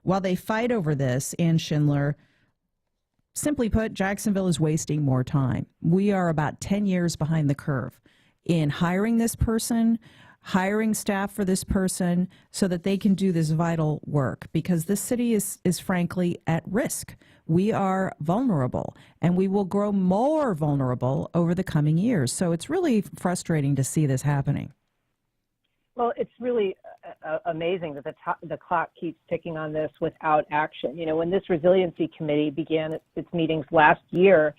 While they fight over this, Ann Schindler, simply put, Jacksonville is wasting more time. We are about 10 years behind the curve in hiring this person, hiring staff for this person so that they can do this vital work, because this city is frankly at risk. We are vulnerable, and we will grow more vulnerable over the coming years. So it's really frustrating to see this happening. Well, it's really amazing that the clock keeps ticking on this without action. When this resiliency committee began its meetings last year,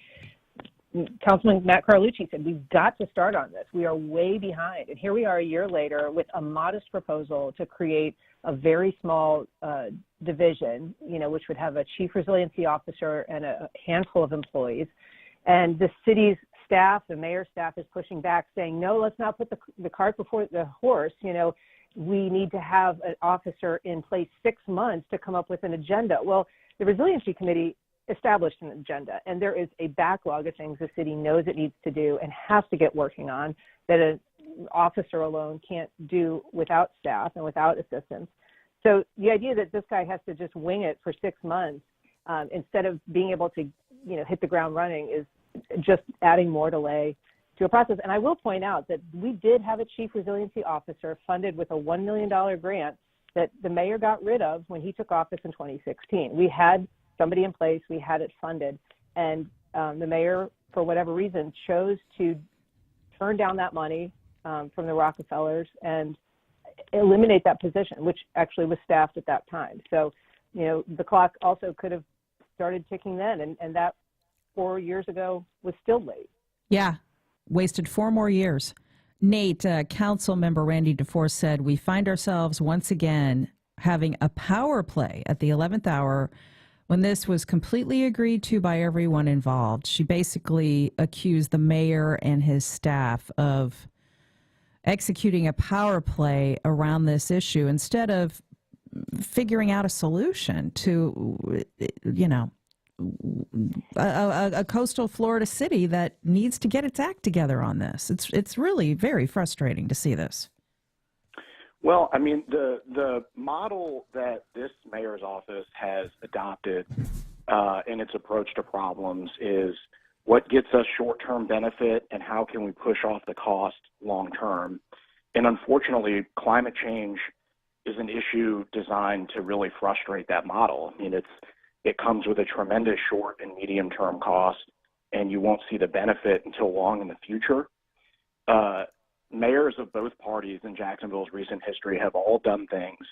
Councilman Matt Carlucci said, we've got to start on this. We are way behind. And here we are a year later with a modest proposal to create a very small division, which would have a chief resiliency officer and a handful of employees. And the city's staff, the mayor's staff, is pushing back, saying, no, let's not put the cart before the horse. We need to have an officer in place 6 months to come up with an agenda. Well, the resiliency committee established an agenda, and there is a backlog of things the city knows it needs to do and has to get working on that an officer alone can't do without staff and without assistance. So the idea that this guy has to just wing it for 6 months instead of being able to, hit the ground running is just adding more delay to a process. And I will point out that we did have a chief resiliency officer funded with a $1 million grant that the mayor got rid of when he took office in 2016. We had somebody in place, we had it funded, and the mayor, for whatever reason, chose to turn down that money from the Rockefellers and eliminate that position, which actually was staffed at that time. So, the clock also could have started ticking then, and that 4 years ago was still late. Yeah, wasted 4 more years. Nate, Council Member Randy DeForest said, we find ourselves once again having a power play at the 11th hour when this was completely agreed to by everyone involved. She basically accused the mayor and his staff of executing a power play around this issue instead of figuring out a solution to, a coastal Florida city that needs to get its act together on this. It's really very frustrating to see this. Well, I mean, the model that this mayor's office has adopted in its approach to problems is what gets us short-term benefit and how can we push off the cost long-term. And unfortunately, climate change is an issue designed to really frustrate that model. I mean, it comes with a tremendous short and medium-term cost, and you won't see the benefit until long in the future. Mayors of both parties in Jacksonville's recent history have all done things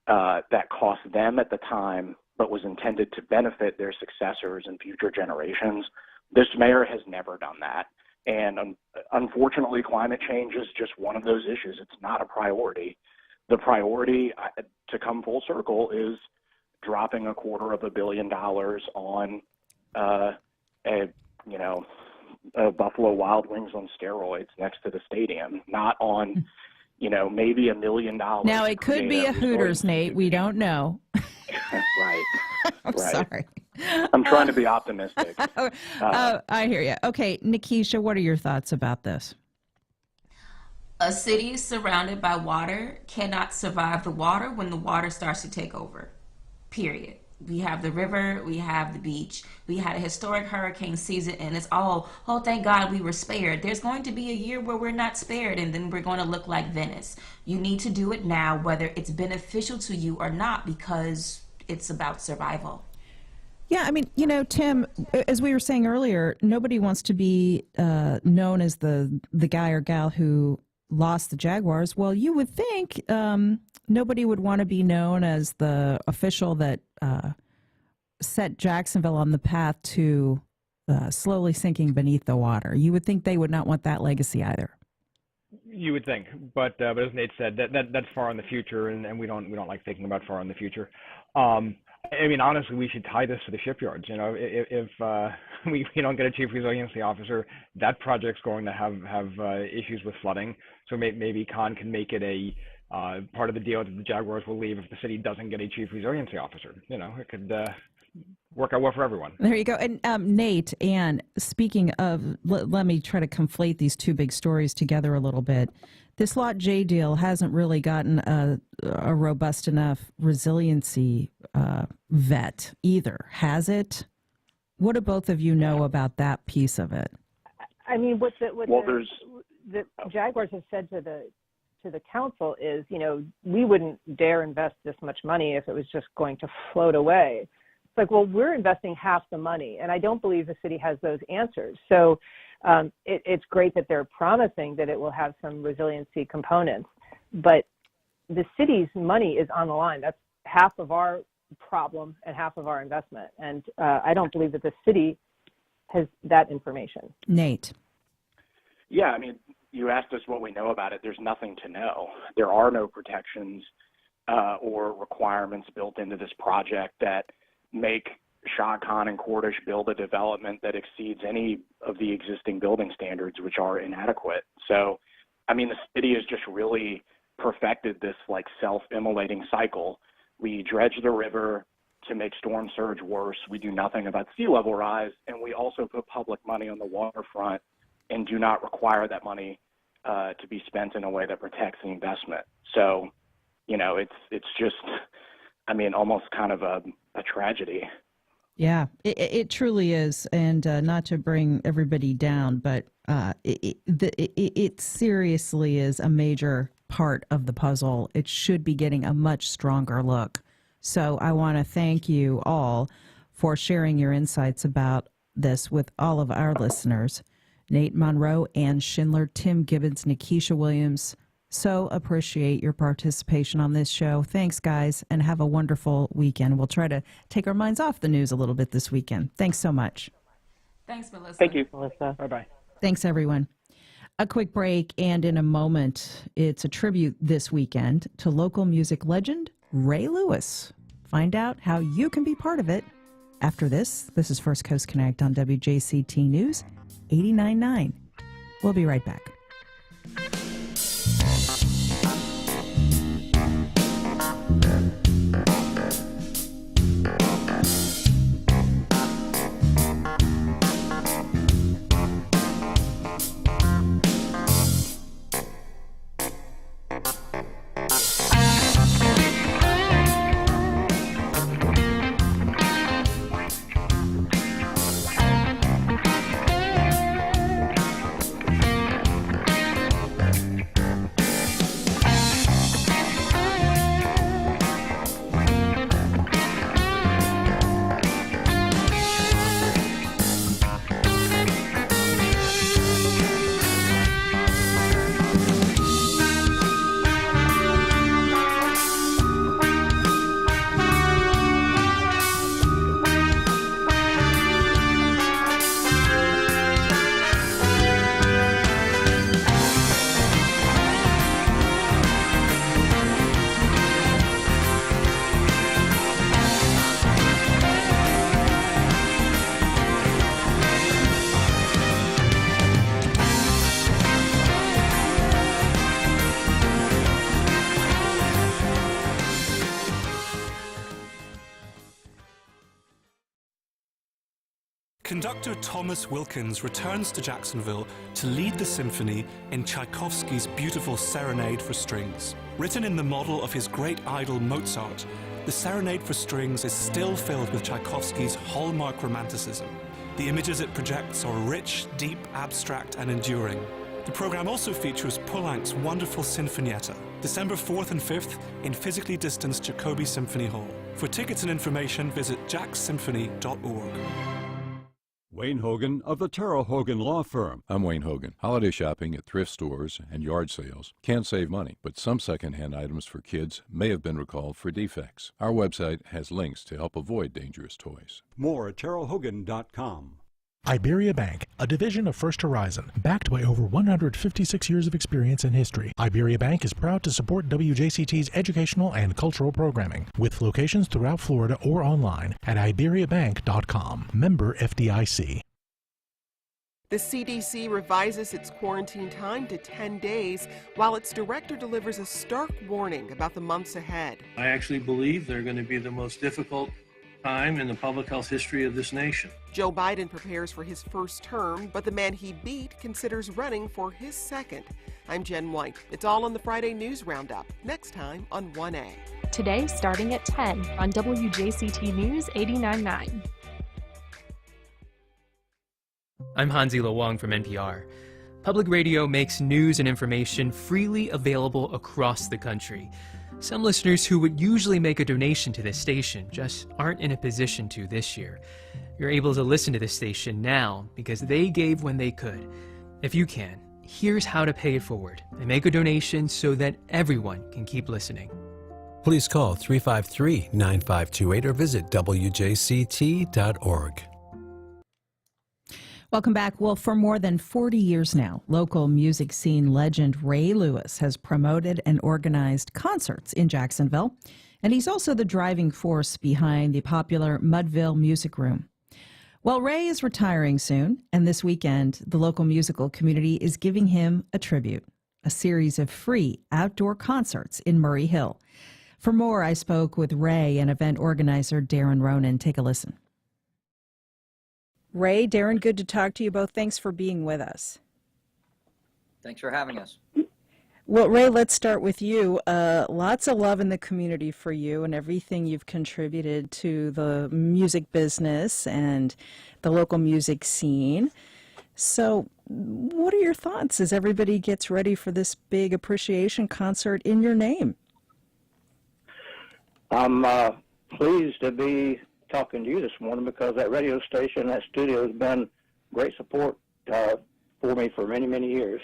that cost them at the time, but was intended to benefit their successors and future generations. This mayor has never done that. And unfortunately, climate change is just one of those issues. It's not a priority. The priority, to come full circle, is dropping $250 million on Buffalo Wild Wings on steroids next to the stadium, not on, maybe $1 million. Now, it could be a Hooters, Nate. We don't know. Right. I'm sorry. I'm trying to be optimistic. I hear you. Okay, Nikisha, what are your thoughts about this? A city surrounded by water cannot survive the water when the water starts to take over, period. We have the river, we have the beach, we had a historic hurricane season, and it's all, oh, thank God we were spared. There's going to be a year where we're not spared, and then we're going to look like Venice. You need to do it now, whether it's beneficial to you or not, because it's about survival. Yeah, I mean, Tim, as we were saying earlier, nobody wants to be known as the guy or gal who lost the Jaguars. Well, you would think nobody would want to be known as the official that set Jacksonville on the path to slowly sinking beneath the water. You would think they would not want that legacy either. You would think, but as Nate said, that's far in the future, and we don't like thinking about far in the future. I mean, honestly, we should tie this to the shipyards. If we don't get a chief resiliency officer, that project's going to have issues with flooding. So maybe Con can make it a part of the deal that the Jaguars will leave if the city doesn't get a chief resiliency officer. It could work out well for everyone. There you go. And Nate, and speaking of, let me try to conflate these two big stories together a little bit. This Lot J deal hasn't really gotten a robust enough resiliency vet either, has it? What do both of you know about that piece of it? I mean, the Jaguars have said to the council is, we wouldn't dare invest this much money if it was just going to float away. It's like, well, we're investing half the money, and I don't believe the city has those answers. So it's great that they're promising that it will have some resiliency components, but the city's money is on the line. That's half of our problem and half of our investment. And I don't believe that the city has that information. Nate. Yeah, I mean, you asked us what we know about it. There's nothing to know. There are no protections or requirements built into this project that make Shad Khan and Cordish build a development that exceeds any of the existing building standards, which are inadequate. So, I mean, the city has just really perfected this self-immolating cycle. We dredge the river to make storm surge worse. We do nothing about sea level rise, and we also put public money on the waterfront and do not require that money to be spent in a way that protects the investment. So, it's just, I mean, almost kind of a tragedy. Yeah, it truly is, and not to bring everybody down, but it seriously is a major part of the puzzle. It should be getting a much stronger look. So I want to thank you all for sharing your insights about this with all of our listeners. Nate Monroe, Ann Schindler, Tim Gibbons, Nikisha Williams. So appreciate your participation on this show. Thanks, guys, and have a wonderful weekend. We'll try to take our minds off the news a little bit this weekend. Thanks so much. Thanks, Melissa. Thank you, Melissa. Bye-bye. Thanks, everyone. A quick break, and in a moment, it's a tribute this weekend to local music legend Ray Lewis. Find out how you can be part of it after this. This is First Coast Connect on WJCT News 89.9. We'll be right back. Conductor Thomas Wilkins returns to Jacksonville to lead the symphony in Tchaikovsky's beautiful Serenade for Strings. Written in the model of his great idol Mozart, the Serenade for Strings is still filled with Tchaikovsky's hallmark romanticism. The images it projects are rich, deep, abstract, and enduring. The program also features Poulenc's wonderful Sinfonietta, December 4th and 5th in physically distanced Jacoby Symphony Hall. For tickets and information, visit jacksymphony.org. Wayne Hogan of the Terrell Hogan Law Firm. I'm Wayne Hogan. Holiday shopping at thrift stores and yard sales can save money, but some secondhand items for kids may have been recalled for defects. Our website has links to help avoid dangerous toys. More at terrellhogan.com. Iberia Bank, a division of First Horizon, backed by over 156 years of experience and history. Iberia Bank is proud to support WJCT's educational and cultural programming, with locations throughout Florida or online at iberiabank.com. Member FDIC. The CDC revises its quarantine time to 10 days, while its director delivers a stark warning about the months ahead. I actually believe they're going to be the most difficult time in the public health history of this nation. Joe Biden prepares for his first term, but the man he beat considers running for his second. I'm Jen White. It's all on the Friday News Roundup, next time on 1A. Today, starting at 10 on WJCT News 89.9. I'm Hansi Wang from NPR. Public radio makes news and information freely available across the country. Some listeners who would usually make a donation to this station just aren't in a position to this year. You're able to listen to this station now because they gave when they could. If you can, here's how to pay it forward and make a donation so that everyone can keep listening. Please call 353-9528 or visit wjct.org. Welcome back. Well, for more than 40 years now, local music scene legend Ray Lewis has promoted and organized concerts in Jacksonville, and he's also the driving force behind the popular Mudville Music Room. Well, Ray is retiring soon, and this weekend, the local musical community is giving him a tribute, a series of free outdoor concerts in Murray Hill. For more, I spoke with Ray and event organizer Darren Ronan. Take a listen. Ray, Darren, good to talk to you both. Thanks for being with us. Thanks for having us. Well, Ray, let's start with you. Lots of love in the community for you and everything you've contributed to the music business and the local music scene. So what are your thoughts as everybody gets ready for this big appreciation concert in your name? I'm pleased to be talking to you this morning because that radio station, that studio has been great support for me for many, many years.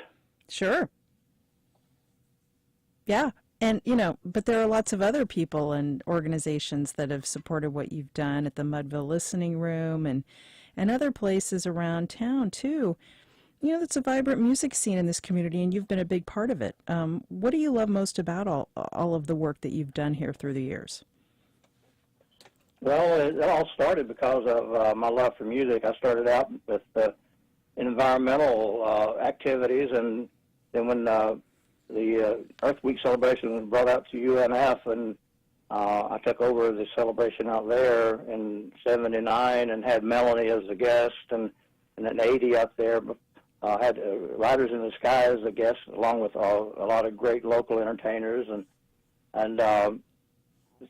Sure. Yeah. And, but there are lots of other people and organizations that have supported what you've done at the Mudville Listening Room and other places around town, too. It's a vibrant music scene in this community, and you've been a big part of it. What do you love most about all of the work that you've done here through the years? Well, it all started because of my love for music. I started out with environmental activities, and then when the Earth Week celebration was brought out to UNF, and I took over the celebration out there in '79 and had Melanie as a guest, and in '80 out there had Riders in the Sky as a guest, along with a lot of great local entertainers, and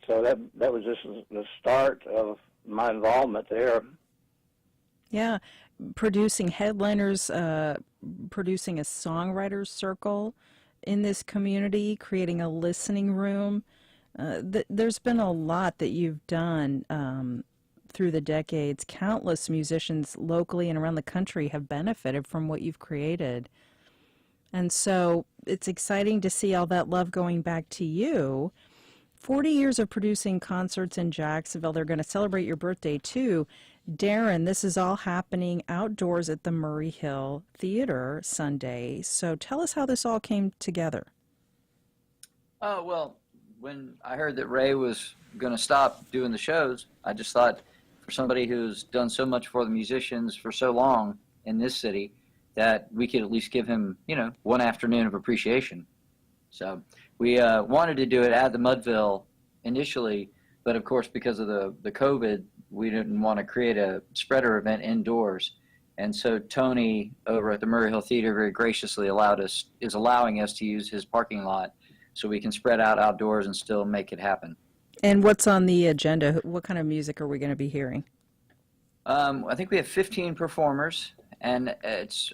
so that was just the start of my involvement there. Yeah, producing headliners, producing a songwriters circle in this community, creating a listening room. There's been a lot that you've done through the decades. Countless musicians locally and around the country have benefited from what you've created. And so it's exciting to see all that love going back to you. 40 years of producing concerts in Jacksonville. They're going to celebrate your birthday, too. Darren, this is all happening outdoors at the Murray Hill Theater Sunday. So tell us how this all came together. Well, when I heard that Ray was going to stop doing the shows, I just thought for somebody who's done so much for the musicians for so long in this city that we could at least give him, one afternoon of appreciation. So we wanted to do it at the Mudville initially But of course, because of the COVID, we didn't want to create a spreader event indoors. And so Tony over at the Murray Hill Theater very graciously is allowing us to use his parking lot so we can spread out outdoors and still make it happen. And what's on the agenda? What kind of music are we going to be hearing? I think we have 15 performers, and it's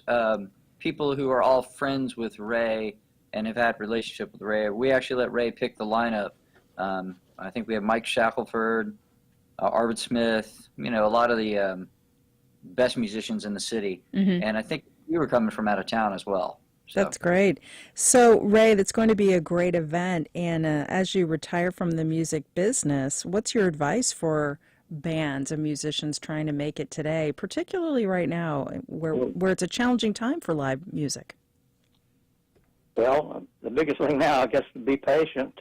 people who are all friends with Ray and have had relationship with Ray. We actually let Ray pick the lineup. I think we have Mike Shackelford, Arvid Smith, a lot of the best musicians in the city. Mm-hmm. And I think you were coming from out of town as well. So. That's great. So, Ray, that's going to be a great event. And as you retire from the music business, what's your advice for bands and musicians trying to make it today, particularly right now, where it's a challenging time for live music? Well, the biggest thing now, I guess, is to be patient.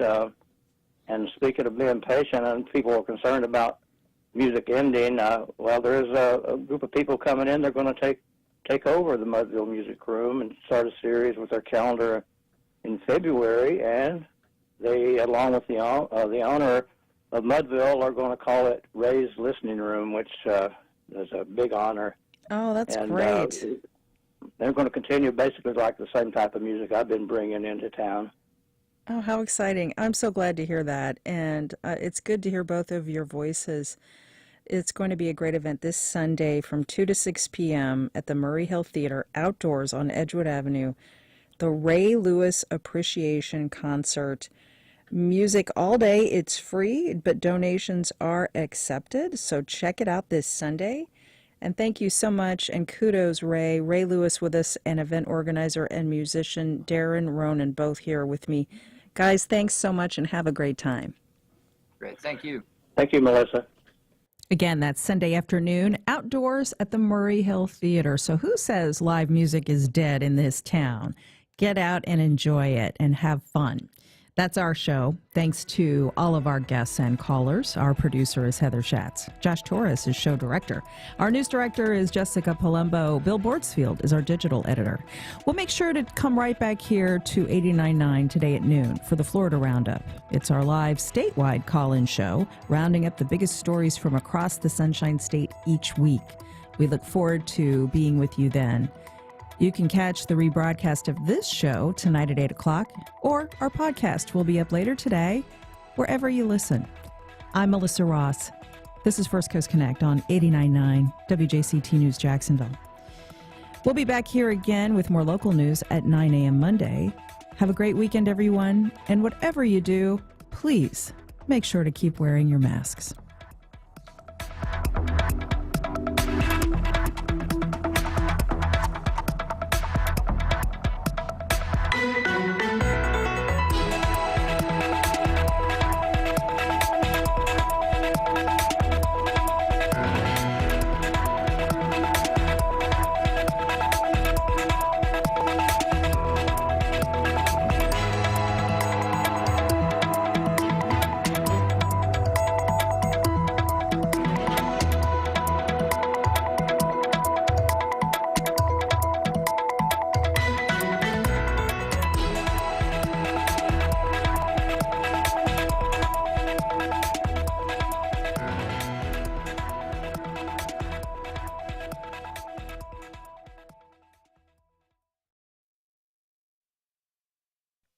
And speaking of being patient, and people are concerned about music ending, well, there's a group of people coming in. They're going to take over the Mudville Music Room and start a series with their calendar in February. And they, along with the owner of Mudville, are going to call it Ray's Listening Room, which is a big honor. Oh, that's great. They're going to continue basically like the same type of music I've been bringing into town. Oh, how exciting. I'm so glad to hear that. And it's good to hear both of your voices. It's going to be a great event this Sunday from 2 to 6 p.m. at the Murray Hill Theater, outdoors on Edgewood Avenue. The Ray Lewis Appreciation Concert. Music all day. It's free, but donations are accepted. So check it out this Sunday. And thank you so much, and kudos, Ray. Ray Lewis with us, and event organizer and musician Darren Ronan, both here with me. Guys, thanks so much, and have a great time. Great. Thank you. Thank you, Melissa. Again, that's Sunday afternoon, outdoors at the Murray Hill Theater. So who says live music is dead in this town? Get out and enjoy it and have fun. That's our show. Thanks to all of our guests and callers. Our producer is Heather Schatz. Josh Torres is show director. Our news director is Jessica Palumbo. Bill Bordsfield is our digital editor. We'll make sure to come right back here to 89.9 today at noon for the Florida Roundup. It's our live statewide call-in show, rounding up the biggest stories from across the Sunshine State each week. We look forward to being with you then. You can catch the rebroadcast of this show tonight at 8 o'clock, or our podcast will be up later today, wherever you listen. I'm Melissa Ross. This is First Coast Connect on 89.9 WJCT News Jacksonville. We'll be back here again with more local news at 9 a.m. Monday. Have a great weekend, everyone, and whatever you do, please make sure to keep wearing your masks.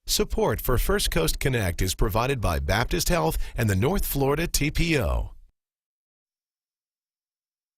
Support for First Coast Connect is provided by Baptist Health and the North Florida TPO.